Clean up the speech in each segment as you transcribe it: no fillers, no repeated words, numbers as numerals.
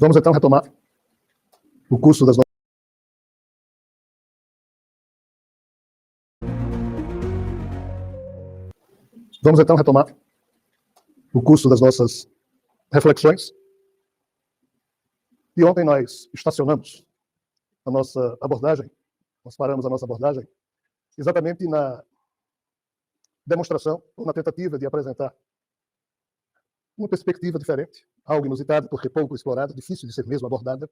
Vamos então retomar o curso das nossas reflexões. E ontem nós estacionamos a nossa abordagem, nós paramos a nossa abordagem exatamente na demonstração, ou na tentativa de apresentar uma perspectiva diferente, algo inusitado, porque pouco explorada, difícil de ser mesmo abordada,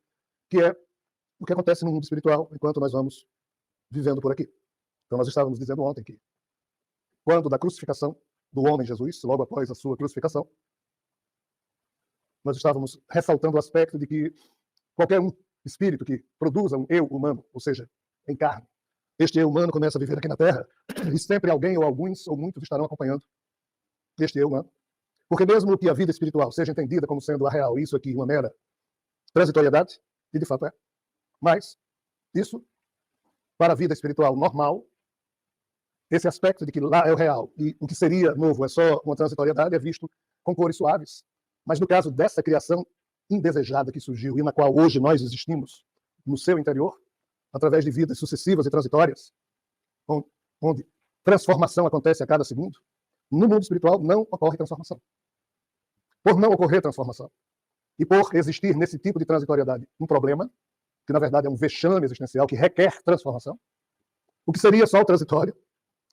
que é o que acontece no mundo espiritual enquanto nós vamos vivendo por aqui. Então nós estávamos dizendo ontem que quando da crucificação do homem Jesus, logo após a sua crucificação, nós estávamos ressaltando o aspecto de que qualquer espírito que produza um eu humano, ou seja, encarne, este eu humano começa a viver aqui na Terra e sempre alguém ou alguns ou muitos estarão acompanhando este eu humano. Porque mesmo que a vida espiritual seja entendida como sendo a real, isso aqui uma mera transitoriedade, e de fato é, mas isso, para a vida espiritual normal, esse aspecto de que lá é o real e o que seria novo é só uma transitoriedade é visto com cores suaves. Mas no caso dessa criação indesejada que surgiu e na qual hoje nós existimos, no seu interior, através de vidas sucessivas e transitórias, onde transformação acontece a cada segundo, no mundo espiritual não ocorre transformação. Por não ocorrer transformação e por existir nesse tipo de transitoriedade um problema, que na verdade é um vexame existencial que requer transformação, o que seria só o transitório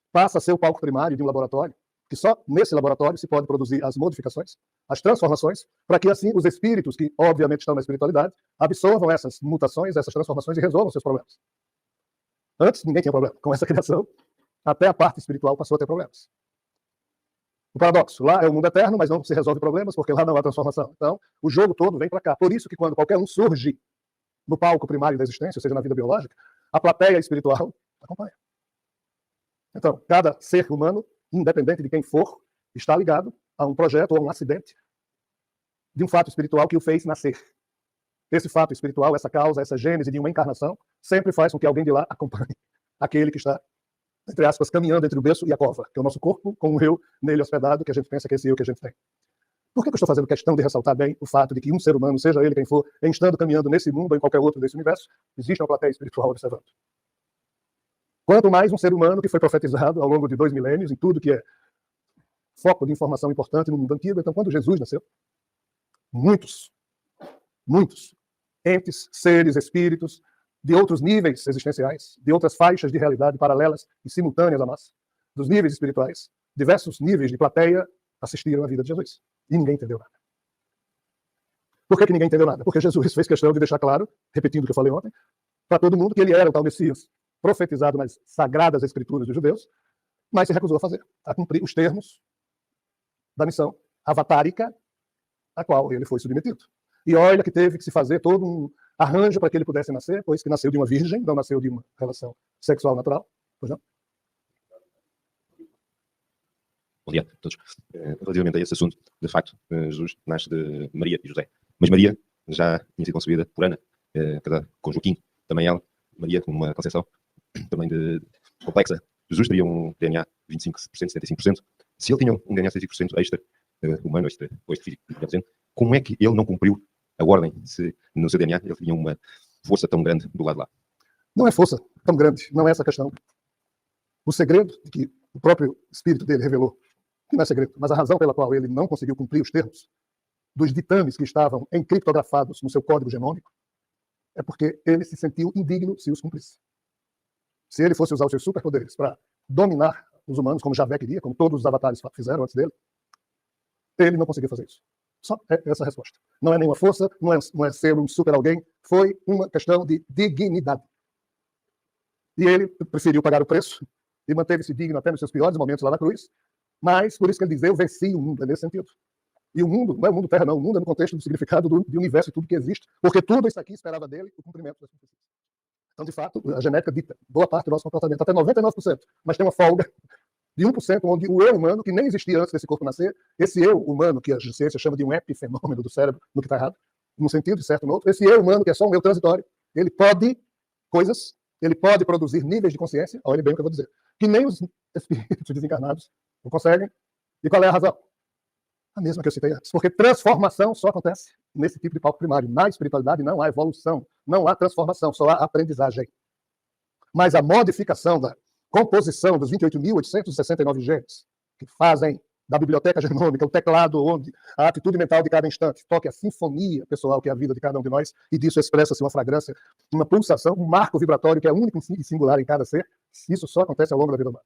passa a ser o palco primário de um laboratório, que só nesse laboratório se pode produzir as modificações, as transformações, para que assim os espíritos, que obviamente estão na espiritualidade, absorvam essas mutações, essas transformações e resolvam seus problemas. Antes ninguém tinha problema. Com essa criação, até a parte espiritual passou a ter problemas. O paradoxo, lá é o mundo eterno, mas não se resolve problemas, porque lá não há transformação. Então, o jogo todo vem para cá. Por isso que quando qualquer um surge no palco primário da existência, ou seja, na vida biológica, a plateia espiritual acompanha. Então, cada ser humano, independente de quem for, está ligado a um projeto ou a um acidente de um fato espiritual que o fez nascer. Esse fato espiritual, essa causa, essa gênese de uma encarnação, sempre faz com que alguém de lá acompanhe aquele que está, entre aspas, caminhando entre o berço e a cova, que é o nosso corpo, com o eu nele hospedado, que a gente pensa que é esse eu que a gente tem. Por que eu estou fazendo questão de ressaltar bem o fato de que um ser humano, seja ele quem for, em estando caminhando nesse mundo ou em qualquer outro desse universo, existe uma plateia espiritual observando? Quanto mais um ser humano que foi profetizado ao longo de 2 milênios em tudo que é foco de informação importante no mundo antigo. Então, quando Jesus nasceu, muitos entes, seres, espíritos, de outros níveis existenciais, de outras faixas de realidade paralelas e simultâneas a nós, dos níveis espirituais, diversos níveis de plateia assistiram à vida de Jesus. E ninguém entendeu nada. Por que ninguém entendeu nada? Porque Jesus fez questão de deixar claro, repetindo o que eu falei ontem, para todo mundo que ele era o tal Messias, profetizado nas sagradas escrituras dos judeus, mas se recusou a fazer, a cumprir os termos da missão avatárica a qual ele foi submetido. E olha que teve que se fazer todo um arranjo para que ele pudesse nascer, pois que nasceu de uma virgem, não nasceu de uma relação sexual natural. Pois não? Bom dia a todos. Relativamente a esse assunto, de facto, Jesus nasce de Maria e José. Mas Maria já tinha sido concebida por Ana, com Joaquim, também ela, Maria, com uma concepção também complexa. Jesus teria um DNA 25%, 75%. Se ele tinha um DNA 75% extra humano, extra físico, como é que ele não cumpriu a ordem se no seu DNA ele tinha uma força tão grande do lado de lá? Não é força tão grande, não é essa a questão. O segredo que o próprio espírito dele revelou, que não é segredo, mas a razão pela qual ele não conseguiu cumprir os termos dos ditames que estavam encriptografados no seu código genômico, é porque ele se sentiu indigno se os cumprisse. Se ele fosse usar os seus superpoderes para dominar os humanos, como Javé queria, como todos os avatares fizeram antes dele, ele não conseguiu fazer isso. Só é essa a resposta. Não é nenhuma força, não é ser um super alguém, foi uma questão de dignidade. E ele preferiu pagar o preço e manteve-se digno até nos seus piores momentos lá na cruz, mas por isso que ele diz, eu venci o mundo, é nesse sentido. E o mundo, não é o mundo terra não, o mundo é no contexto do significado do universo e tudo que existe, porque tudo isso aqui esperava dele o cumprimento das profecias. Então, de fato, a genética dita boa parte do nosso comportamento, até 99%, mas tem uma folga de 1%, onde o eu humano, que nem existia antes desse corpo nascer, esse eu humano, que a ciência chama de um epifenômeno do cérebro, no que está errado, num sentido, certo, no outro, esse eu humano, que é só um eu transitório, ele pode coisas, ele pode produzir níveis de consciência, olha bem o que eu vou dizer, que nem os espíritos desencarnados não conseguem. E qual é a razão? A mesma que eu citei antes, porque transformação só acontece nesse tipo de palco primário. Na espiritualidade não há evolução, não há transformação, só há aprendizagem. Mas a modificação da composição dos 28.869 genes que fazem da biblioteca genômica o teclado onde a atitude mental de cada instante toque a sinfonia pessoal que é a vida de cada um de nós, e disso expressa-se uma fragrância, uma pulsação, um marco vibratório que é único e singular em cada ser. Isso só acontece ao longo da vida humana.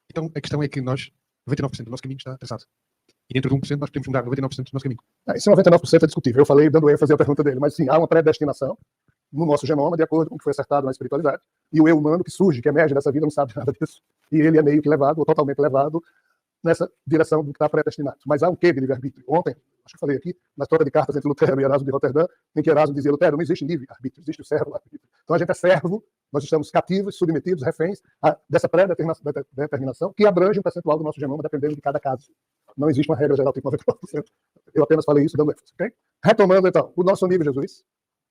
Então, a questão é que nós, 99% do nosso caminho está traçado. E dentro de 1% nós podemos mudar 99% do nosso caminho. Isso 99% é discutível. Eu falei dando ênfase à pergunta dele, mas sim, há uma predestinação no nosso genoma, de acordo com o que foi acertado na espiritualidade. E o eu humano que surge, que emerge dessa vida, não sabe nada disso. E ele é meio que levado, ou totalmente levado, nessa direção do que está predestinado. Mas há um quê de livre-arbítrio? Ontem, acho que eu falei aqui, na troca de cartas entre Lutero e Erasmo de Roterdã, em que Erasmo dizia: Lutero, não existe livre-arbítrio, existe o servo-arbítrio. Então a gente é servo, nós estamos cativos, submetidos, reféns dessa pré-determinação que abrange um percentual do nosso genoma, dependendo de cada caso. Não existe uma regra geral tipo 99%. Eu apenas falei isso dando ênfase. Okay? Retomando, então, o nosso amigo Jesus,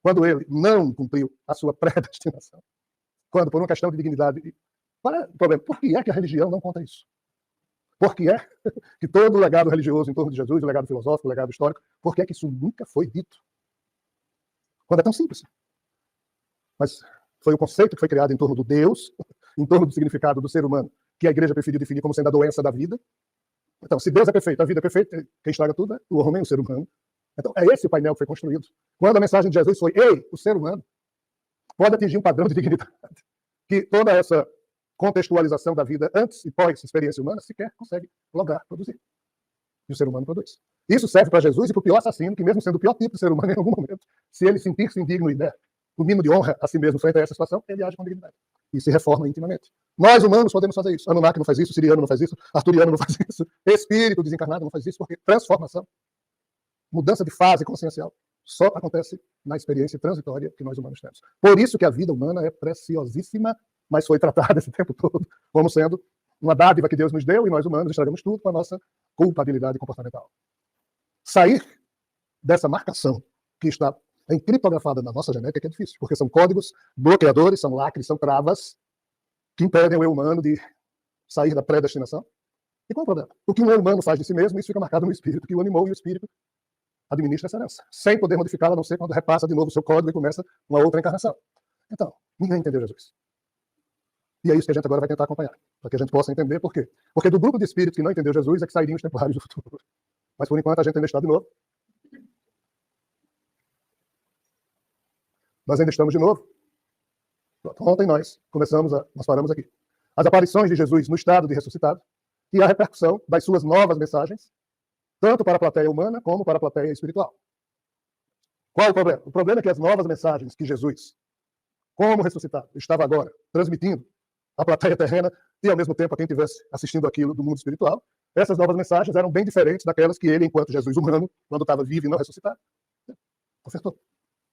quando ele não cumpriu a sua predestinação, quando, por uma questão de dignidade... Qual é o problema? Por que é que a religião não conta isso? Por que é que todo o legado religioso em torno de Jesus, o legado filosófico, o legado histórico, por que é que isso nunca foi dito? Quando é tão simples. Mas foi o conceito que foi criado em torno do Deus, em torno do significado do ser humano, que a igreja preferiu definir como sendo a doença da vida. Então, se Deus é perfeito, a vida é perfeita, quem estraga tudo é o homem, o ser humano. Então, é esse o painel que foi construído. Quando a mensagem de Jesus foi: ei, o ser humano pode atingir um padrão de dignidade que toda essa contextualização da vida antes e pós-experiência humana sequer consegue lograr, produzir. E o ser humano produz. Isso serve para Jesus e para o pior assassino, que mesmo sendo o pior tipo de ser humano em algum momento, se ele sentir-se indigno e der o mínimo de honra a si mesmo frente a essa situação, ele age com dignidade. E se reforma intimamente. Nós, humanos, podemos fazer isso. Anunnaki não faz isso, Siriano não faz isso, Arturiano não faz isso, espírito desencarnado não faz isso, porque transformação, mudança de fase consciencial, só acontece na experiência transitória que nós humanos temos. Por isso que a vida humana é preciosíssima, mas foi tratada esse tempo todo como sendo uma dádiva que Deus nos deu, e nós humanos estragamos tudo com a nossa culpabilidade comportamental. Sair dessa marcação que está encriptografada na nossa genética é difícil, porque são códigos bloqueadores, são lacres, são travas que impedem o eu humano de sair da predestinação. E qual é o problema? O que um eu humano faz de si mesmo, isso fica marcado no espírito, que o animou, e o espírito administra essa herança, sem poder modificá-la, a não ser quando repassa de novo o seu código e começa uma outra encarnação. Então, ninguém entendeu Jesus. E é isso que a gente agora vai tentar acompanhar, para que a gente possa entender por quê. Porque do grupo de espíritos que não entendeu Jesus é que sairiam os temporários do futuro. Mas por enquanto a gente ainda está de novo. Nós ainda estamos de novo. Ontem nós paramos aqui. As aparições de Jesus no estado de ressuscitado e a repercussão das suas novas mensagens, tanto para a plateia humana como para a plateia espiritual. Qual o problema? O problema é que as novas mensagens que Jesus, como ressuscitado, estava agora transmitindo à plateia terrena e, ao mesmo tempo, a quem estivesse assistindo aquilo do mundo espiritual, essas novas mensagens eram bem diferentes daquelas que ele, enquanto Jesus humano, quando estava vivo e não ressuscitado,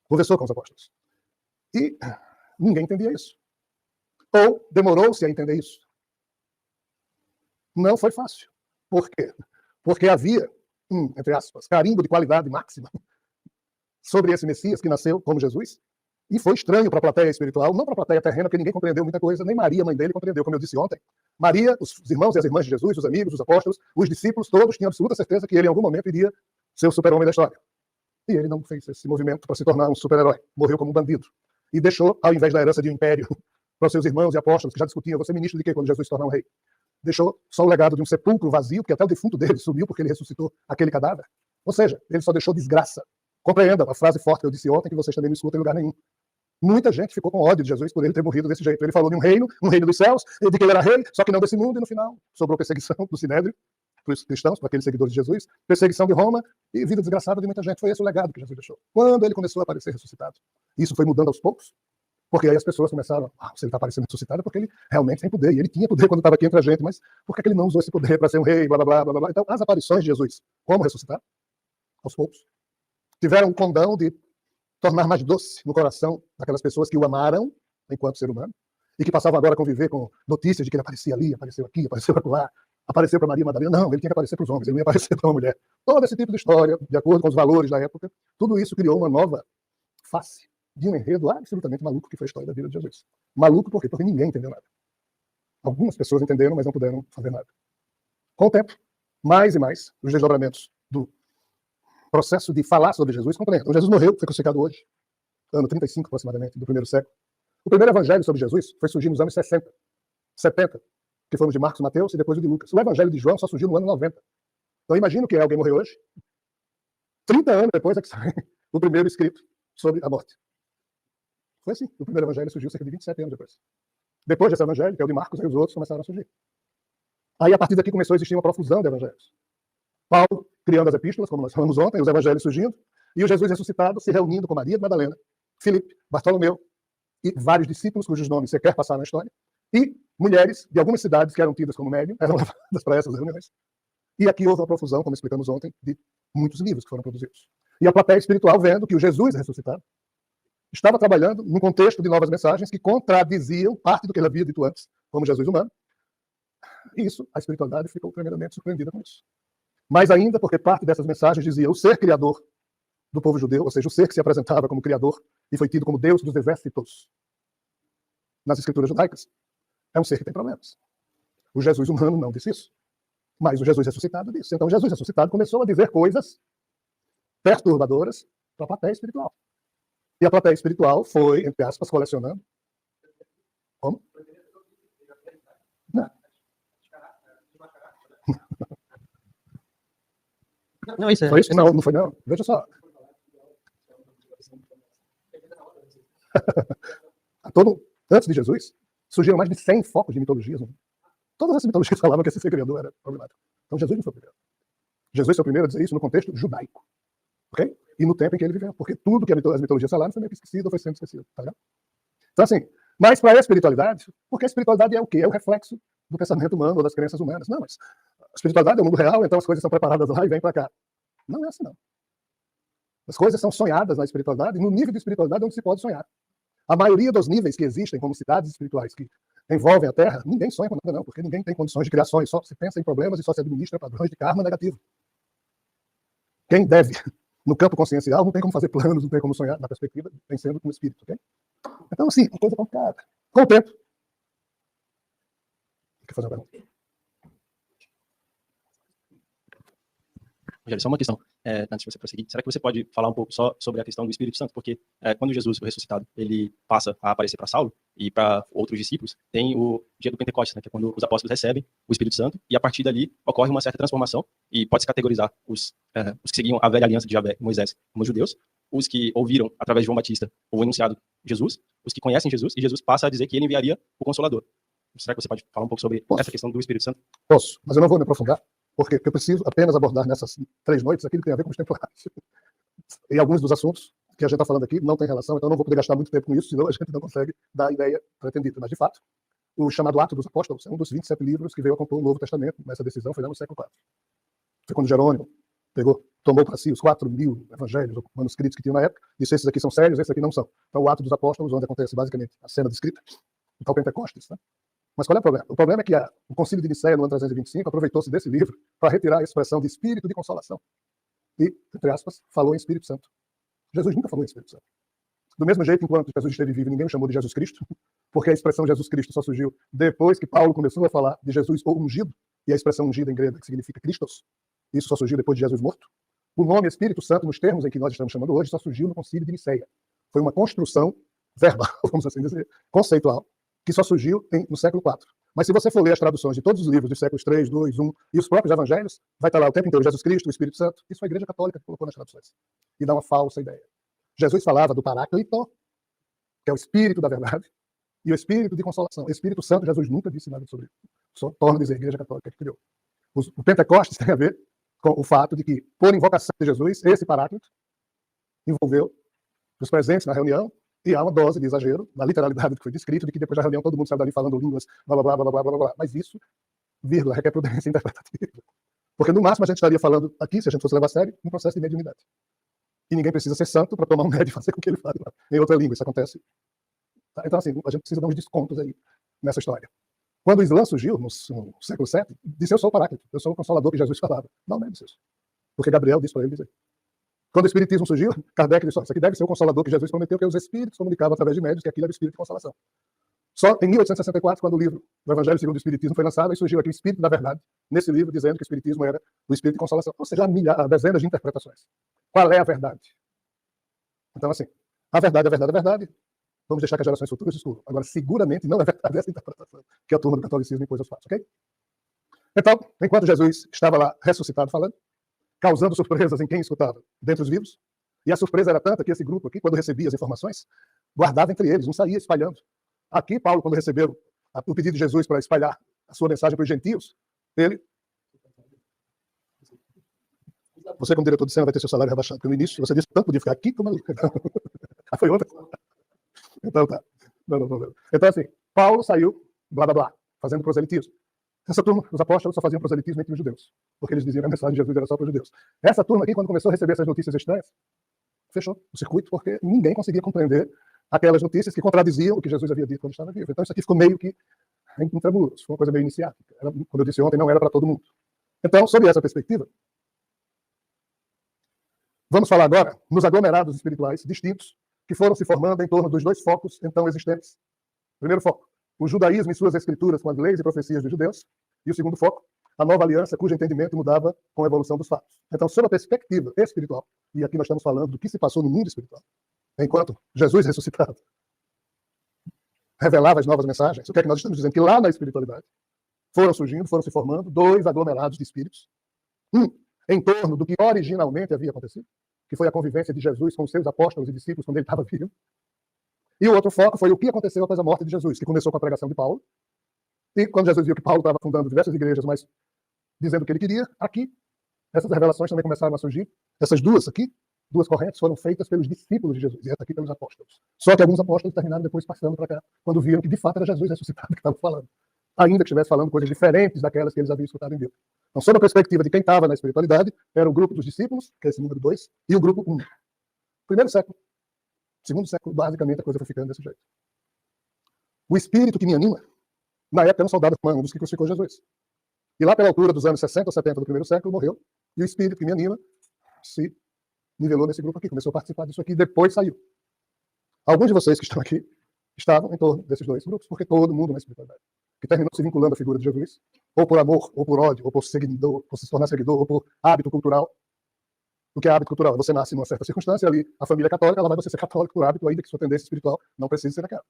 conversou com os apóstolos. E ninguém entendia isso. Ou demorou-se a entender isso. Não foi fácil. Por quê? Porque havia, entre aspas, carimbo de qualidade máxima sobre esse Messias que nasceu como Jesus, e foi estranho para a plateia espiritual, não para a plateia terrena, porque ninguém compreendeu muita coisa, nem Maria, mãe dele, compreendeu, como eu disse ontem. Maria, os irmãos e as irmãs de Jesus, os amigos, os apóstolos, os discípulos, todos tinham absoluta certeza que ele, em algum momento, iria ser o super-homem da história. E ele não fez esse movimento para se tornar um super-herói. Morreu como um bandido. E deixou, ao invés da herança de um império, para os seus irmãos e apóstolos, que já discutiam: você é ministro de quê quando Jesus se tornar um rei? Deixou só o legado de um sepulcro vazio, porque até o defunto dele sumiu porque ele ressuscitou aquele cadáver. Ou seja, ele só deixou desgraça. Compreendam a frase forte que eu disse ontem, que vocês também não escutam em lugar nenhum. Muita gente ficou com ódio de Jesus por ele ter morrido desse jeito. Ele falou de um reino dos céus, de que ele era rei, só que não desse mundo, e no final sobrou perseguição do Sinédrio, para os cristãos, para aqueles seguidores de Jesus, perseguição de Roma e vida desgraçada de muita gente. Foi esse o legado que Jesus deixou. Quando ele começou a aparecer ressuscitado. Isso foi mudando aos poucos, porque aí as pessoas começaram: se ele está aparecendo ressuscitado é porque ele realmente tem poder, e ele tinha poder quando estava aqui entre a gente, mas por que ele não usou esse poder para ser um rei, blá, blá, blá, blá, blá. Então, as aparições de Jesus, como ressuscitar, aos poucos, tiveram o condão de tornar mais doce no coração daquelas pessoas que o amaram enquanto ser humano, e que passavam agora a conviver com notícias de que ele aparecia ali, apareceu aqui, apareceu acolá, apareceu para Maria Madalena. Não, ele tinha que aparecer para os homens, ele não ia aparecer para uma mulher. Todo esse tipo de história, de acordo com os valores da época, tudo isso criou uma nova face de um enredo absolutamente maluco que foi a história da vida de Jesus. Maluco por quê? Porque ninguém entendeu nada. Algumas pessoas entenderam, mas não puderam fazer nada. Com o tempo, mais e mais os desdobramentos do processo de falar sobre Jesus compreendem. Então, Jesus morreu, foi crucificado hoje, ano 35 aproximadamente, do primeiro século. O primeiro evangelho sobre Jesus foi surgir nos anos 60, 70, que foram de Marcos e Mateus e depois o de Lucas. O evangelho de João só surgiu no ano 90. Então, imagino que alguém morreu hoje, 30 anos depois é que sai o primeiro escrito sobre a morte. Foi assim. O primeiro evangelho surgiu cerca de 27 anos depois. Depois desse evangelho, que é o de Marcos, aí os outros começaram a surgir. Aí, a partir daqui, começou a existir uma profusão de evangelhos. Paulo criando as epístolas, como nós falamos ontem, os evangelhos surgindo, e o Jesus ressuscitado se reunindo com Maria de Madalena, Filipe, Bartolomeu e vários discípulos cujos nomes sequer passaram na história, e mulheres de algumas cidades que eram tidas como médium, eram levadas para essas reuniões. E aqui houve uma profusão, como explicamos ontem, de muitos livros que foram produzidos. E a plateia espiritual vendo que o Jesus ressuscitado estava trabalhando num contexto de novas mensagens que contradiziam parte do que ele havia dito antes, como Jesus humano. E isso, a espiritualidade ficou tremendamente surpreendida com isso. Mais ainda porque parte dessas mensagens dizia o ser criador do povo judeu, ou seja, o ser que se apresentava como criador e foi tido como Deus dos exércitos nas escrituras judaicas, é um ser que tem problemas. O Jesus humano não disse isso, mas o Jesus ressuscitado disse. Então, o Jesus ressuscitado começou a dizer coisas perturbadoras para a plateia espiritual. E a plateia espiritual foi, entre aspas, colecionando. Como? Não. Não, isso é. Foi isso? Não, não foi não. Veja só. Antes de Jesus, surgiram mais de 100 focos de mitologias. Todas essas mitologias falavam que esse ser criador era problemático. Então Jesus não foi o primeiro. Jesus foi o primeiro a dizer isso no contexto judaico. Ok? E no tempo em que ele viveu. Porque tudo que as mitologias falaram foi meio que esquecido ou foi sendo esquecido. Tá vendo? Então, assim, mas para a espiritualidade, porque a espiritualidade é o quê? É o reflexo do pensamento humano ou das crenças humanas. Não, mas a espiritualidade é o mundo real, então as coisas são preparadas lá e vêm para cá. Não é assim, não. As coisas são sonhadas na espiritualidade, no nível de espiritualidade onde se pode sonhar. A maioria dos níveis que existem, como cidades espirituais que envolvem a Terra, ninguém sonha com nada, não, porque ninguém tem condições de criações, só se pensa em problemas e só se administra padrões de karma negativo. Quem deve, no campo consciencial, não tem como fazer planos, não tem como sonhar na perspectiva, pensando com o espírito, ok? Então, assim, uma coisa complicada. Com o tempo. Quer fazer uma pergunta? Rogério, só uma questão, antes de você prosseguir. Será que você pode falar um pouco só sobre a questão do Espírito Santo? Porque quando Jesus foi ressuscitado, ele passa a aparecer para Saulo e para outros discípulos, tem o dia do Pentecostes, né, que é quando os apóstolos recebem o Espírito Santo, e a partir dali ocorre uma certa transformação, e pode-se categorizar os que seguiam a velha aliança de Javé e Moisés como judeus, os que ouviram, através de João Batista, o enunciado Jesus, os que conhecem Jesus, e Jesus passa a dizer que ele enviaria o Consolador. Será que você pode falar um pouco sobre essa questão do Espírito Santo? Posso, mas eu não vou me aprofundar. Porque eu preciso apenas abordar nessas 3 noites aquilo que tem a ver com os temporários. E alguns dos assuntos que a gente está falando aqui não tem relação, então eu não vou poder gastar muito tempo com isso, senão a gente não consegue dar a ideia pretendida. Mas, de fato, o chamado Atos dos Apóstolos é um dos 27 livros que veio a compor o Novo Testamento. Essa decisão foi lá no século IV. Foi quando Jerônimo tomou para si os 4.000 evangelhos, ou manuscritos que tinham na época, disse: esses aqui são sérios, esses aqui não são. Então, o Atos dos Apóstolos, onde acontece basicamente a cena descrita, o tal Pentecostes, né? Mas qual é o problema? O problema é que o Concílio de Nicéia, no ano 325, aproveitou-se desse livro para retirar a expressão de espírito de consolação. E, entre aspas, falou em Espírito Santo. Jesus nunca falou em Espírito Santo. Do mesmo jeito, enquanto Jesus esteve vivo, ninguém o chamou de Jesus Cristo, porque a expressão Jesus Cristo só surgiu depois que Paulo começou a falar de Jesus ou ungido, e a expressão ungido em grego que significa Christos, isso só surgiu depois de Jesus morto. O nome Espírito Santo, nos termos em que nós estamos chamando hoje, só surgiu no Concílio de Nicéia. Foi uma construção verbal, vamos assim dizer, conceitual, que só surgiu no século IV. Mas se você for ler as traduções de todos os livros dos séculos 3, 2, 1 e os próprios evangelhos, vai estar lá o tempo inteiro Jesus Cristo, o Espírito Santo. Isso foi a Igreja Católica que colocou nas traduções. E dá uma falsa ideia. Jesus falava do Paráclito, que é o Espírito da verdade, e o Espírito de consolação. O Espírito Santo, Jesus nunca disse nada sobre isso. Só torna a dizer a Igreja Católica que criou. O Pentecostes tem a ver com o fato de que, por invocação de Jesus, esse Paráclito envolveu os presentes na reunião. E há uma dose de exagero, na literalidade do que foi descrito, de que depois da reunião todo mundo saiu dali falando línguas, blá, blá, blá, blá, blá, blá, blá. Mas isso, vírgula, requer prudência interpretativa. Porque no máximo a gente estaria falando aqui, se a gente fosse levar a sério, um processo de mediunidade. E ninguém precisa ser santo para tomar um médio e fazer com que ele fale em outra língua. Isso acontece. Tá? Então, assim, a gente precisa dar uns descontos aí nessa história. Quando o Islã surgiu, no século VII, disse: eu sou o Paráclito, eu sou o Consolador que Jesus falava. Não disse isso. Porque Gabriel disse para ele dizer. Quando o Espiritismo surgiu, Kardec disse: isso aqui deve ser o Consolador que Jesus prometeu, que os Espíritos comunicavam através de médios, que aquilo era o Espírito de consolação. Só em 1864, quando o livro do Evangelho segundo o Espiritismo foi lançado, e surgiu aqui o Espírito da Verdade, nesse livro, dizendo que o Espiritismo era o Espírito de consolação. Ou seja, há dezenas de interpretações. Qual é a verdade? Então, assim, a verdade, a verdade, a verdade. Vamos deixar que as gerações futuras descubram. Agora, seguramente não é verdade essa interpretação que a turma do catolicismo impôs aos fatos, ok? Então, enquanto Jesus estava lá ressuscitado falando, causando surpresas em quem escutava, dentre os vivos, e a surpresa era tanta que esse grupo aqui, quando recebia as informações, guardava entre eles, não saía espalhando. Aqui, Paulo, quando recebeu o pedido de Jesus para espalhar a sua mensagem para os gentios, ele... Você, como diretor de cena, vai ter seu salário rebaixado, porque no início você disse que tanto podia ficar aqui como ali. Ah, foi outra. Então tá. Não. Então, assim, Paulo saiu, blá, blá, blá, fazendo proselitismo. Essa turma, os apóstolos, só faziam proselitismo entre os judeus, porque eles diziam que a mensagem de Jesus era só para os judeus. Essa turma aqui, quando começou a receber essas notícias estranhas, fechou o circuito, porque ninguém conseguia compreender aquelas notícias que contradiziam o que Jesus havia dito quando estava vivo. Então, isso aqui ficou meio que em tramuros, foi uma coisa meio iniciática. Como eu disse ontem, não era para todo mundo. Então, sob essa perspectiva, vamos falar agora nos aglomerados espirituais distintos que foram se formando em torno dos dois focos então existentes. Primeiro foco, o judaísmo e suas escrituras com as leis e profecias dos judeus. E o segundo foco, a nova aliança, cujo entendimento mudava com a evolução dos fatos. Então, sob a perspectiva espiritual, e aqui nós estamos falando do que se passou no mundo espiritual, enquanto Jesus ressuscitado revelava as novas mensagens, o que é que nós estamos dizendo? Que lá na espiritualidade foram surgindo, foram se formando dois aglomerados de espíritos, um em torno do que originalmente havia acontecido, que foi a convivência de Jesus com os seus apóstolos e discípulos quando ele estava vivo. E o outro foco foi o que aconteceu após a morte de Jesus, que começou com a pregação de Paulo. E quando Jesus viu que Paulo estava fundando diversas igrejas, mas dizendo o que ele queria, aqui, essas revelações também começaram a surgir. Essas duas aqui, duas correntes, foram feitas pelos discípulos de Jesus, e essa aqui pelos apóstolos. Só que alguns apóstolos terminaram depois passando para cá, quando viram que de fato era Jesus ressuscitado que estava falando. Ainda que estivesse falando coisas diferentes daquelas que eles haviam escutado em Deus. Então, sob a perspectiva de quem estava na espiritualidade, era o grupo dos discípulos, que é esse número 2, e o grupo 1. Primeiro século. Segundo século, basicamente, a coisa foi ficando desse jeito. O espírito que me anima, na época, era um soldado romano, um dos que crucificou Jesus. E lá pela altura dos anos 60 ou 70 do primeiro século, morreu. E o espírito que me anima se nivelou nesse grupo aqui, começou a participar disso aqui, depois saiu. Alguns de vocês que estão aqui estavam em torno desses dois grupos, porque todo mundo na espiritualidade, que terminou se vinculando à figura de Jesus, ou por amor, ou por ódio, ou por seguidor, por se tornar seguidor, ou por hábito cultural. O que é hábito cultural? Você nasce numa certa circunstância, ali a família é católica, ela vai você ser católico por hábito, ainda que sua tendência espiritual não precise ser aquela.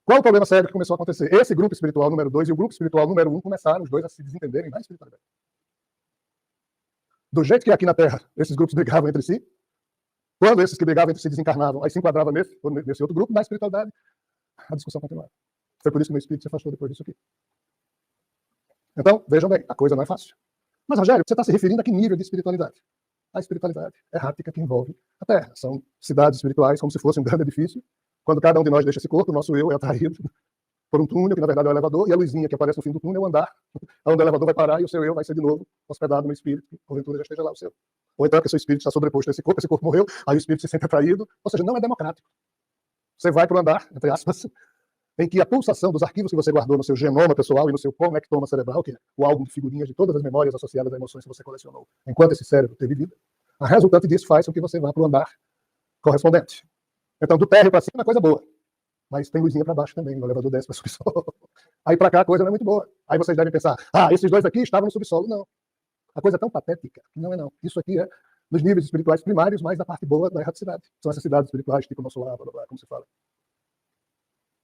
Qual o problema sério que começou a acontecer? Esse grupo espiritual número 2 e o grupo espiritual número 1 começaram os dois a se desentenderem na espiritualidade. Do jeito que aqui na Terra esses grupos brigavam entre si, quando esses que brigavam entre si desencarnavam, aí se enquadravam nesse outro grupo, na espiritualidade, a discussão continuava. Foi por isso que o meu espírito se afastou depois disso aqui. Então, vejam bem, a coisa não é fácil. Mas, Rogério, você está se referindo a que nível de espiritualidade? A espiritualidade errática que envolve a Terra. São cidades espirituais como se fosse um grande edifício. Quando cada um de nós deixa esse corpo, o nosso eu é atraído por um túnel, que na verdade é o elevador, e a luzinha que aparece no fim do túnel é o andar, onde o elevador vai parar e o seu eu vai ser de novo hospedado no espírito, que porventura já esteja lá o seu. Ou então que o seu espírito está sobreposto a esse corpo morreu, aí o espírito se sente atraído, ou seja, não é democrático. Você vai para o andar, entre aspas, em que a pulsação dos arquivos que você guardou no seu genoma pessoal e no seu conectoma cerebral, que é o álbum de figurinhas de todas as memórias associadas a emoções que você colecionou, enquanto esse cérebro teve vida, a resultante disso faz com que você vá para o andar correspondente. Então, do térreo para cima é coisa boa, mas tem luzinha para baixo também, no elevador desce para o subsolo. Aí para cá a coisa não é muito boa. Aí vocês devem pensar, esses dois aqui estavam no subsolo. Não. A coisa é tão patética que não é não. Isso aqui é nos níveis espirituais primários, mas da parte boa da erraticidade. São essas cidades espirituais, tipo nosso lar, blá, blá, blá, como se fala.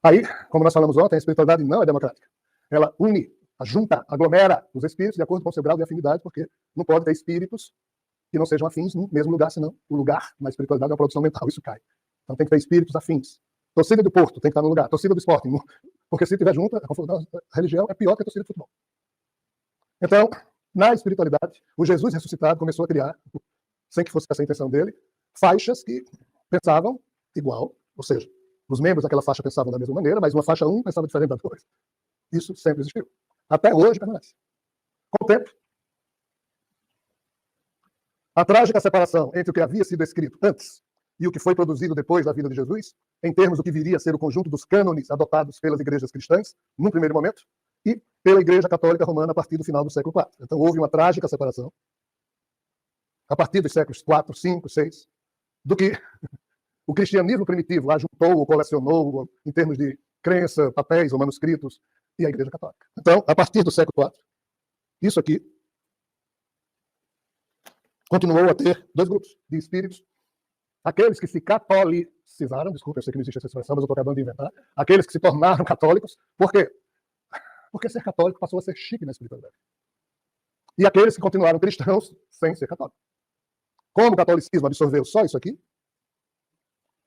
Aí, como nós falamos ontem, a espiritualidade não é democrática. Ela une, junta, aglomera os espíritos de acordo com o seu grau de afinidade, porque não pode ter espíritos que não sejam afins no mesmo lugar, senão o lugar na espiritualidade é uma produção mental, isso cai. Então tem que ter espíritos afins. Torcida do Porto tem que estar no lugar, torcida do Sporting, porque se estiver junto, a religião é pior que a torcida de futebol. Então, na espiritualidade, o Jesus ressuscitado começou a criar, sem que fosse essa a intenção dele, faixas que pensavam igual, ou seja, os membros daquela faixa pensavam da mesma maneira, mas uma faixa 1 pensava diferente da 2. Isso sempre existiu. Até hoje permanece. Com o tempo, a trágica separação entre o que havia sido escrito antes e o que foi produzido depois da vida de Jesus, em termos do que viria a ser o conjunto dos cânones adotados pelas igrejas cristãs, num primeiro momento, e pela Igreja Católica Romana a partir do final do século IV. Então houve uma trágica separação, a partir dos séculos IV, V, VI, do que o cristianismo primitivo ajuntou ou colecionou, em termos de crença, papéis ou manuscritos, e a Igreja Católica. Então, a partir do século IV, isso aqui continuou a ter dois grupos de espíritos. Aqueles que se catolicizaram, desculpa, eu sei que não existe essa expressão, mas eu estou acabando de inventar. Aqueles que se tornaram católicos. Por quê? Porque ser católico passou a ser chique na espiritualidade. E aqueles que continuaram cristãos sem ser católicos. Como o catolicismo absorveu só isso aqui,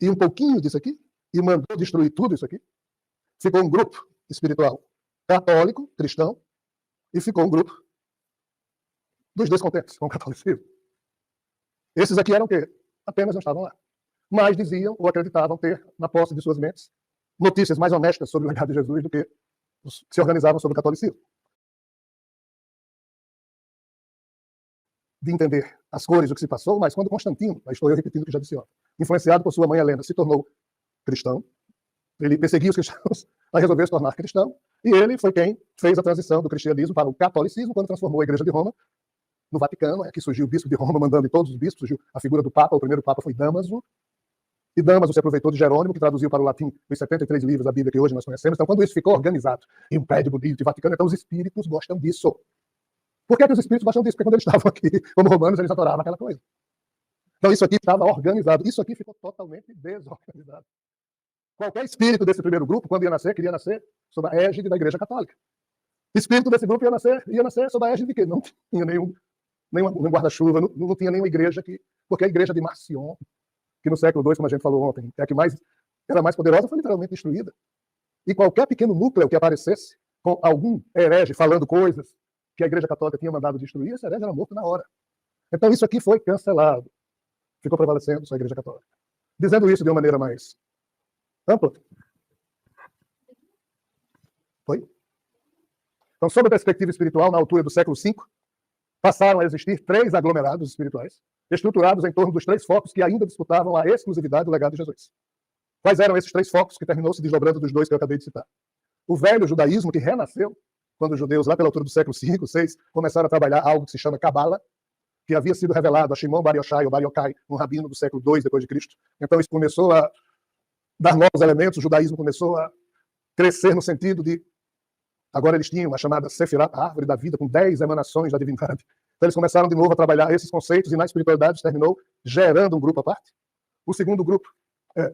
e um pouquinho disso aqui, e mandou destruir tudo isso aqui, ficou um grupo espiritual católico, cristão, e ficou um grupo dos descontentes com o catolicismo. Esses aqui eram o quê? Apenas não estavam lá. Mas diziam ou acreditavam ter, na posse de suas mentes, notícias mais honestas sobre o legado de Jesus do que os que se organizavam sobre o catolicismo. De entender as cores do que se passou, mas quando Constantino, estou eu repetindo o que já disse ontem, influenciado por sua mãe Helena, se tornou cristão, ele perseguiu os cristãos, aí resolveu se tornar cristão, e ele foi quem fez a transição do cristianismo para o catolicismo, quando transformou a Igreja de Roma no Vaticano. Aqui surgiu o bispo de Roma mandando em todos os bispos, surgiu a figura do Papa. O primeiro Papa foi Damaso, e Damaso se aproveitou de Jerônimo, que traduziu para o latim os 73 livros da Bíblia que hoje nós conhecemos. Então, quando isso ficou organizado em um prédio bonito de Vaticano, então os espíritos gostam disso. Por que os espíritos gostam disso? Porque quando eles estavam aqui, como romanos, eles adoravam aquela coisa. Então, isso aqui estava organizado. Isso aqui ficou totalmente desorganizado. Qualquer espírito desse primeiro grupo, quando ia nascer, queria nascer sob a égide da Igreja Católica. O espírito desse grupo ia nascer sob a égide de quê? Não tinha nenhum guarda-chuva, não tinha nenhuma igreja aqui, porque a igreja de Marcion, que no século II, como a gente falou ontem, é a que era mais poderosa, foi literalmente destruída. E qualquer pequeno núcleo que aparecesse com algum herege falando coisas que a Igreja Católica tinha mandado destruir, esse herege era morto na hora. Então isso aqui foi cancelado. Ficou prevalecendo só a Igreja Católica. Dizendo isso de uma maneira mais ampla. Foi? Então, sob a perspectiva espiritual, na altura do século V, passaram a existir 3 aglomerados espirituais, estruturados em torno dos 3 focos que ainda disputavam a exclusividade do legado de Jesus. Quais eram esses 3 focos que terminou se desdobrando dos 2 que eu acabei de citar? O velho judaísmo, que renasceu quando os judeus, lá pela altura do século V, VI, começaram a trabalhar algo que se chama Cabala, que havia sido revelado a Shimon Bar Yochai, ou Bar Yochai, um rabino do século II depois de Cristo. Então isso começou a dar novos elementos, o judaísmo começou a crescer no sentido de... Agora eles tinham a chamada Sefirah, a árvore da vida, com 10 emanações da divindade. Então eles começaram de novo a trabalhar esses conceitos e na espiritualidade terminou gerando um grupo à parte. O segundo grupo,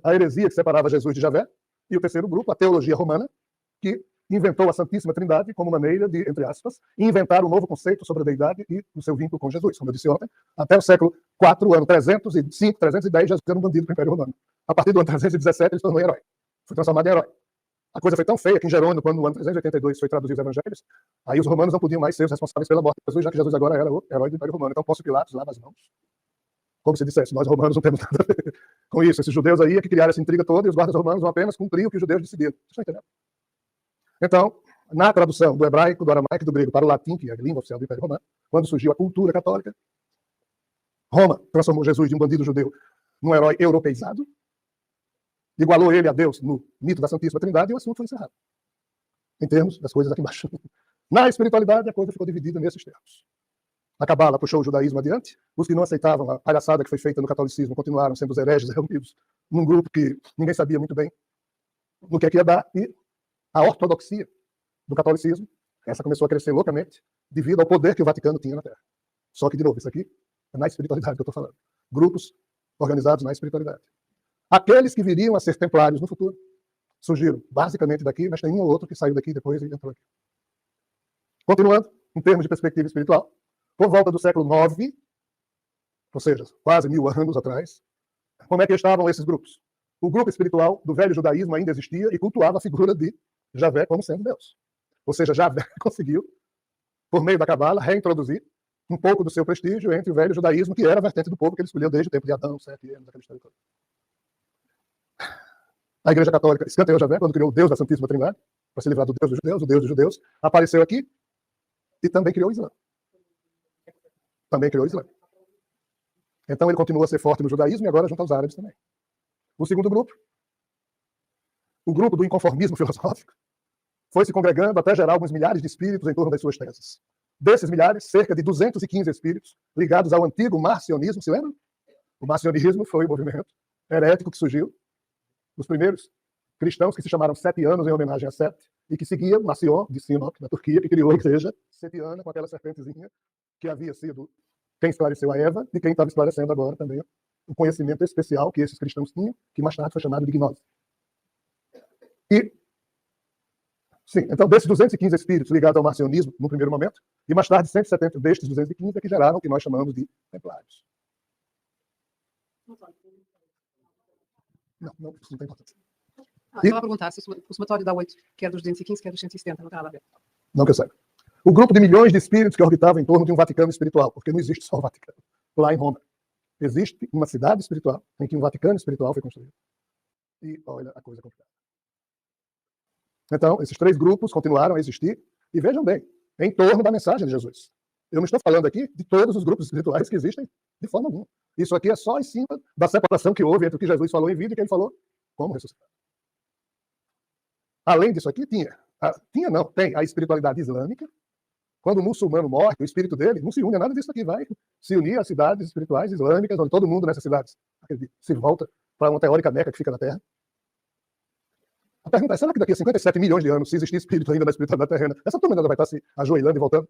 a heresia que separava Jesus de Javé. E o terceiro grupo, a teologia romana, que inventou a Santíssima Trindade como maneira de, entre aspas, inventar um novo conceito sobre a deidade e o seu vínculo com Jesus. Como eu disse ontem, até o século IV, ano 305, 310, Jesus era um bandido do Império Romano. A partir do ano 317, ele se tornou herói. Foi transformado em herói. A coisa foi tão feia que em Jerônimo, quando no ano 382 foi traduzido os evangelhos, aí os romanos não podiam mais ser os responsáveis pela morte de Jesus, já que Jesus agora era o herói do Império Romano. Então Pôncio Pilatos lava as mãos. Como se dissesse, nós romanos não temos nada a ver com isso. Esses judeus aí é que criaram essa intriga toda e os guardas romanos vão apenas cumprir o que os judeus decidiram. Vocês estão entendendo? Então, na tradução do hebraico, do aramaico e do grego para o latim, que é a língua oficial do Império Romano, quando surgiu a cultura católica, Roma transformou Jesus de um bandido judeu num herói europeizado, igualou ele a Deus no mito da Santíssima Trindade e o assunto foi encerrado. Em termos das coisas aqui embaixo. Na espiritualidade, a coisa ficou dividida nesses termos. A Cabala puxou o judaísmo adiante, os que não aceitavam a palhaçada que foi feita no catolicismo continuaram sendo os hereges reunidos num grupo que ninguém sabia muito bem no que é que ia dar, e a ortodoxia do catolicismo, essa começou a crescer loucamente devido ao poder que o Vaticano tinha na Terra. Só que, de novo, isso aqui é na espiritualidade que eu estou falando. Grupos organizados na espiritualidade. Aqueles que viriam a ser templários no futuro surgiram basicamente daqui, mas tem um ou outro que saiu daqui depois e entrou aqui. Continuando, em termos de perspectiva espiritual, por volta do século IX, ou seja, quase 1000 anos atrás, como é que estavam esses grupos? O grupo espiritual do velho judaísmo ainda existia e cultuava a figura de Javé como sendo Deus. Ou seja, Javé conseguiu, por meio da Cabala, reintroduzir um pouco do seu prestígio entre o velho judaísmo, que era a vertente do povo que ele escolheu desde o tempo de Adão, 7 anos, aquela história toda. A Igreja Católica escanteou Javé quando criou o Deus da Santíssima Trindade, para se livrar do Deus dos judeus, o Deus dos judeus, apareceu aqui e também criou o Islã. Também criou o Islã. Então ele continua a ser forte no judaísmo e agora junto aos árabes também. O segundo grupo, o grupo do inconformismo filosófico, foi se congregando até gerar alguns milhares de espíritos em torno das suas teses. Desses milhares, cerca de 215 espíritos ligados ao antigo marcionismo, se lembram? O marcionismo foi o movimento herético que surgiu, os primeiros cristãos que se chamaram Setianos em homenagem a Sete, e que seguiam Marcion, de Sinop, na Turquia, que criou a igreja setiana com aquela serpentezinha que havia sido quem esclareceu a Eva e quem estava esclarecendo agora também o conhecimento especial que esses cristãos tinham, que mais tarde foi chamado de gnose. E, sim, então, desses 215 espíritos ligados ao marcionismo, no primeiro momento, e mais tarde 170 destes 215 é que geraram o que nós chamamos de templários. Não, isso não tem importância. Estava a perguntar se o somatório dá 8, quer dos 215, quer dos 170, não tem nada a ver. Não que eu saiba. O grupo de milhões de espíritos que orbitavam em torno de um Vaticano espiritual, porque não existe só o Vaticano. Lá em Roma, existe uma cidade espiritual em que um Vaticano espiritual foi construído. E olha a coisa complicada. Então, esses 3 grupos continuaram a existir, e vejam bem, em torno da mensagem de Jesus. Eu não estou falando aqui de todos os grupos espirituais que existem de forma alguma. Isso aqui é só em cima da separação que houve entre o que Jesus falou em vida e o que ele falou como ressuscitado. Além disso aqui, tem a espiritualidade islâmica. Quando o muçulmano morre, o espírito dele não se une a nada disso aqui, vai se unir às cidades espirituais islâmicas, onde todo mundo nessas cidades se volta para uma teórica Meca que fica na Terra. A pergunta é, será que daqui a 57 milhões de anos, se existir espírito ainda na espiritualidade terrena, essa turma ainda vai estar se ajoelhando e voltando?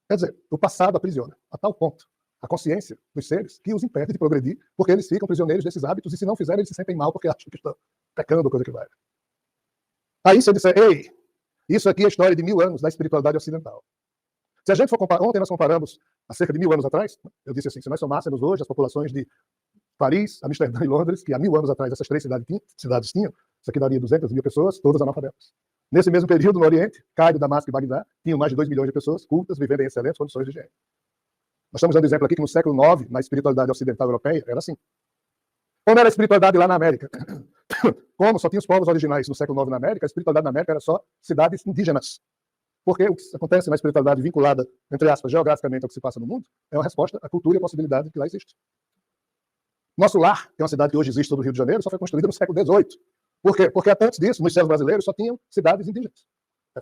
Quer dizer, o passado aprisiona, a tal ponto, a consciência dos seres, que os impede de progredir, porque eles ficam prisioneiros desses hábitos, e se não fizerem, eles se sentem mal, porque acham que estão pecando, coisa que vai. Aí se eu disser, ei, isso aqui é a história de 1000 anos da espiritualidade ocidental. Se a gente for comparar, ontem nós comparamos, há cerca de 1000 anos atrás, eu disse assim, se nós somássemos hoje as populações de Paris, Amsterdã e Londres, que há 1000 anos atrás essas 3 cidades tinham, isso aqui daria 200 mil pessoas, todas analfabetas. Nesse mesmo período, no Oriente, Cairo, Damasco e Bagdá tinham mais de 2 milhões de pessoas cultas, vivendo em excelentes condições de higiene. Nós estamos dando exemplo aqui que no século IX, na espiritualidade ocidental europeia, era assim. Como era a espiritualidade lá na América? Como só tinha os povos originais no século IX na América, a espiritualidade na América era só cidades indígenas. Porque o que acontece na espiritualidade vinculada, entre aspas, geograficamente ao que se passa no mundo, é uma resposta à cultura e à possibilidade que lá existe. Nosso lar, que é uma cidade que hoje existe sobre o Rio de Janeiro, só foi construída no século XVIII. Por quê? Porque antes disso, nos céus brasileiros, só tinham cidades indígenas.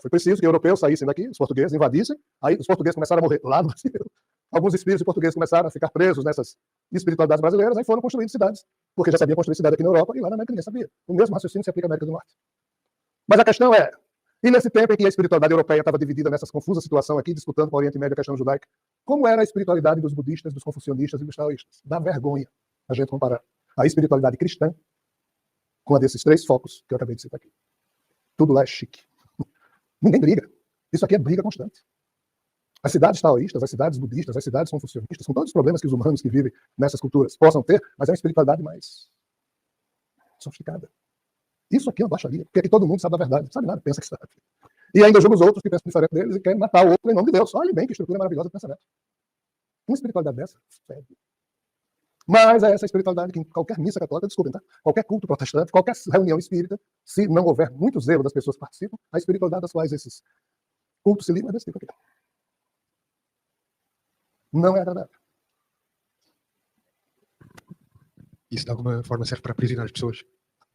Foi preciso que europeus saíssem daqui, os portugueses invadissem, aí os portugueses começaram a morrer lá no Brasil. Alguns espíritos portugueses começaram a ficar presos nessas espiritualidades brasileiras, aí foram construindo cidades, porque já sabiam construir cidade aqui na Europa e lá na América ninguém sabia. O mesmo raciocínio se aplica à América do Norte. Mas a questão é, e nesse tempo em que a espiritualidade europeia estava dividida nessas confusas situações aqui, disputando com o Oriente Médio a questão judaica, como era a espiritualidade dos budistas, dos confucionistas e dos taoístas? Dá vergonha a gente comparar a espiritualidade cristã com a desses 3 focos que eu acabei de citar aqui. Tudo lá é chique. Ninguém briga. Isso aqui é briga constante. As cidades taoístas, as cidades budistas, as cidades confucionistas, com todos os problemas que os humanos que vivem nessas culturas possam ter, mas é uma espiritualidade mais sofisticada. Isso aqui é uma baixaria, porque aqui todo mundo sabe a verdade, não sabe nada, pensa que sabe. E ainda julga os outros que pensam diferente deles e querem matar o outro em nome de Deus. Olha bem que estrutura maravilhosa de pensamento. Uma espiritualidade dessa, sério. Mas é essa espiritualidade que em qualquer missa católica, desculpem, tá? Qualquer culto protestante, qualquer reunião espírita, se não houver muito zelo das pessoas que participam, a espiritualidade das quais esses cultos se ligam é desse tipo aqui. Não é agradável. Isso de alguma forma serve para aprisionar as pessoas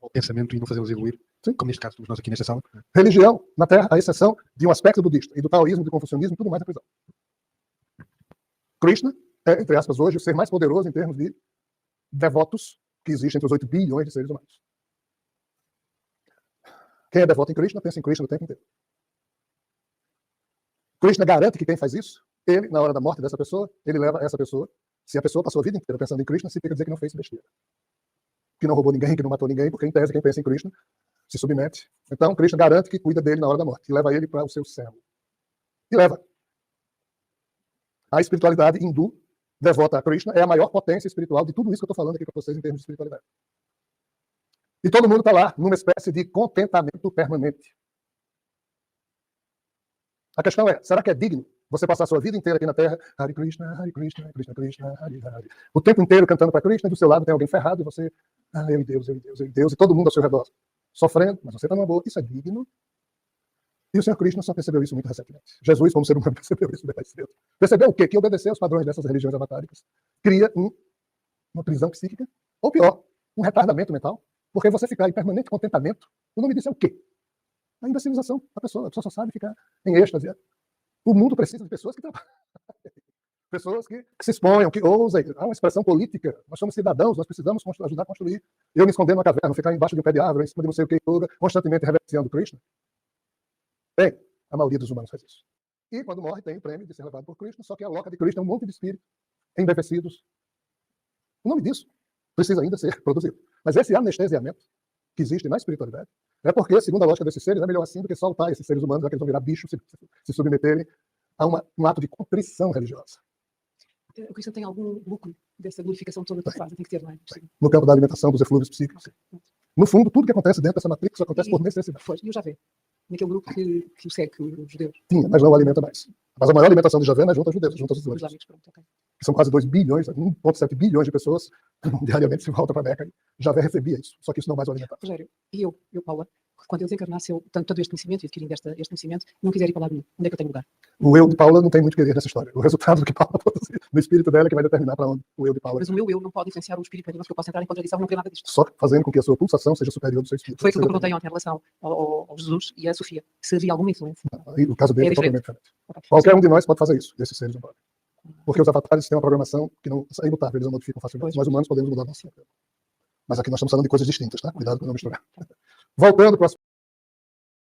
ao pensamento e não fazê-los evoluir, Sim. como neste caso nós aqui nesta sala. Religião na Terra, à exceção de um aspecto budista e do taoísmo, do confucionismo, tudo mais é prisão. Krishna é, entre aspas, hoje o ser mais poderoso em termos de devotos que existem entre os 8 bilhões de seres humanos. Quem é devoto em Krishna, pensa em Krishna o tempo inteiro. Krishna garante que quem faz isso, ele, na hora da morte dessa pessoa, ele leva essa pessoa. Se a pessoa passou a vida inteira pensando em Krishna, significa dizer que não fez besteira. Que não roubou ninguém, que não matou ninguém, porque em tese quem pensa em Krishna se submete. Então, Krishna garante que cuida dele na hora da morte, e leva ele para o seu céu. E leva. A espiritualidade hindu, devota a Krishna, é a maior potência espiritual de tudo isso que eu estou falando aqui para vocês em termos de espiritualidade. E todo mundo está lá, numa espécie de contentamento permanente. A questão é, será que é digno você passar a sua vida inteira aqui na Terra, Hare Krishna, Krishna, Krishna, Hare Hare, o tempo inteiro cantando para Krishna, e do seu lado tem alguém ferrado, e você, eu e Deus, eu e Deus, eu e Deus, e todo mundo ao seu redor sofrendo, mas você está numa boa, isso é digno? E o Senhor Krishna só percebeu isso muito recentemente. Jesus, como ser humano, percebeu isso bem mais cedo. Percebeu o quê? Que obedecer aos padrões dessas religiões avatáricas cria uma prisão psíquica, ou pior, um retardamento mental, porque você ficar em permanente contentamento, o nome disso é o quê? A imbecilização da pessoa. A pessoa só sabe ficar em êxtase. O mundo precisa de pessoas que trabalham. Pessoas que se exponham, que ousem. Há uma expressão política. Nós somos cidadãos, nós precisamos ajudar a construir. Eu me esconder numa caverna, ficar embaixo de um pé de árvore, em cima de não sei o que, constantemente reverenciando Krishna. Bem, a maioria dos humanos faz isso. E quando morre, tem o prêmio de ser levado por Krishna, só que a loca de Krishna é um monte de espíritos embevecidos. O nome disso precisa ainda ser produzido. Mas esse anestesiamento que existe na espiritualidade é porque, segundo a lógica desses seres, é melhor assim do que soltar esses seres humanos, já que eles vão virar bichos, se submeterem a um ato de contrição religiosa. O Krishna tem algum lucro dessa glorificação toda que faz? Tem que ter, não é? No campo da alimentação dos eflúvios psíquicos. No fundo, tudo que acontece dentro dessa matrix acontece por necessidade. Pois, eu já vi. Naquele grupo que o segue, os judeus. Tinha, mas não o alimenta mais. Mas a maior alimentação de Javé não é junto aos judeus, junto aos Os islâmicos. islâmicos, pronto, ok. Que são quase 2 bilhões, 1,7 bilhões de pessoas diariamente se voltam para Meca. Javé recebia isso, só que isso não mais o alimentava. Rogério, e eu, Paula, quando eu desencarnar, se eu tanto este conhecimento e adquirindo este conhecimento, não quiser ir para lá nenhum, onde é que eu tenho lugar? O eu de Paula não tem muito querer nessa história. O resultado do que Paula produzir no espírito dela é que vai determinar para onde o eu de Paula. Mas o meu eu não pode influenciar o espírito, mas que eu posso entrar em contradição e não querer nada disto. Só fazendo com que a sua pulsação seja superior do seu espírito. Foi aquilo que eu perguntei ontem em relação ao Jesus e à Sofia. Se havia alguma influência. Aí, o caso dele É é totalmente diferente. diferente. Ok. Qualquer um de nós pode fazer isso, esses seres não podem. Porque os avatares têm uma programação que não é imutável, eles não modificam facilmente. Pois. Nós humanos podemos mudar nosso. Mas aqui nós estamos falando de coisas distintas, tá? Cuidado para não misturar. Voltando para o